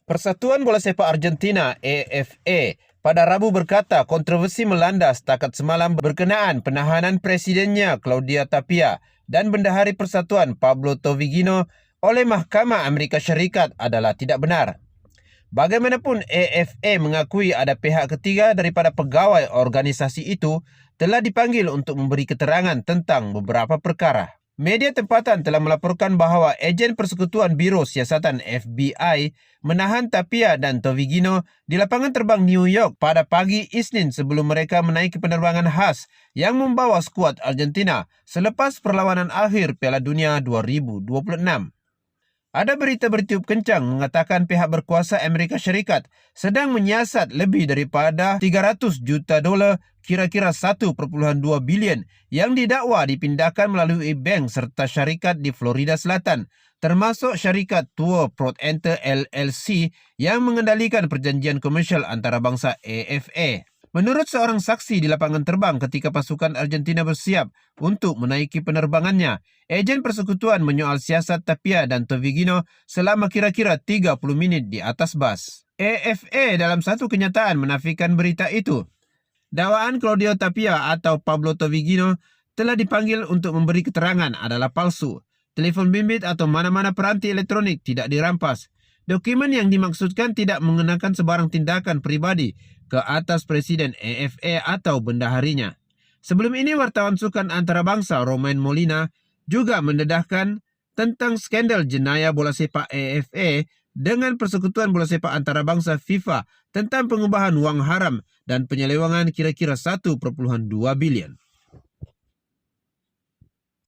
Persatuan Bola Sepak Argentina (AFA) pada Rabu berkata kontroversi melanda setakat semalam berkenaan penahanan presidennya Claudia Tapia dan bendahari persatuan Pablo Tovigino oleh Mahkamah Amerika Syarikat adalah tidak benar. Bagaimanapun, AFA mengakui ada pihak ketiga daripada pegawai organisasi itu telah dipanggil untuk memberi keterangan tentang beberapa perkara. Media tempatan telah melaporkan bahawa ejen Persekutuan Biro Siasatan FBI menahan Tapia dan Tovigino di lapangan terbang New York pada pagi Isnin sebelum mereka menaiki penerbangan khas yang membawa skuad Argentina selepas perlawanan akhir Piala Dunia 2026. Ada berita bertiup kencang mengatakan pihak berkuasa Amerika Syarikat sedang menyiasat lebih daripada $300 juta, kira-kira 1.2 bilion yang didakwa dipindahkan melalui bank serta syarikat di Florida Selatan, termasuk syarikat Tour Port Enter LLC yang mengendalikan perjanjian komersial antarabangsa AFA. Menurut seorang saksi di lapangan terbang ketika pasukan Argentina bersiap untuk menaiki penerbangannya, ejen persekutuan menyoal siasat Tapia dan Tovigino selama kira-kira 30 minit di atas bas. AFA dalam satu kenyataan menafikan berita itu. Dakwaan Claudio Tapia atau Pablo Tovigino telah dipanggil untuk memberi keterangan adalah palsu. Telefon bimbit atau mana-mana peranti elektronik tidak dirampas. Dokumen yang dimaksudkan tidak mengenakan sebarang tindakan pribadi ke atas Presiden AFA atau bendaharinya. Sebelum ini, wartawan sukan antarabangsa Romain Molina juga mendedahkan tentang skandal jenayah bola sepak AFA dengan Persekutuan Bola Sepak Antarabangsa FIFA tentang pengubahan wang haram dan penyelewangan kira-kira 1.2 bilion.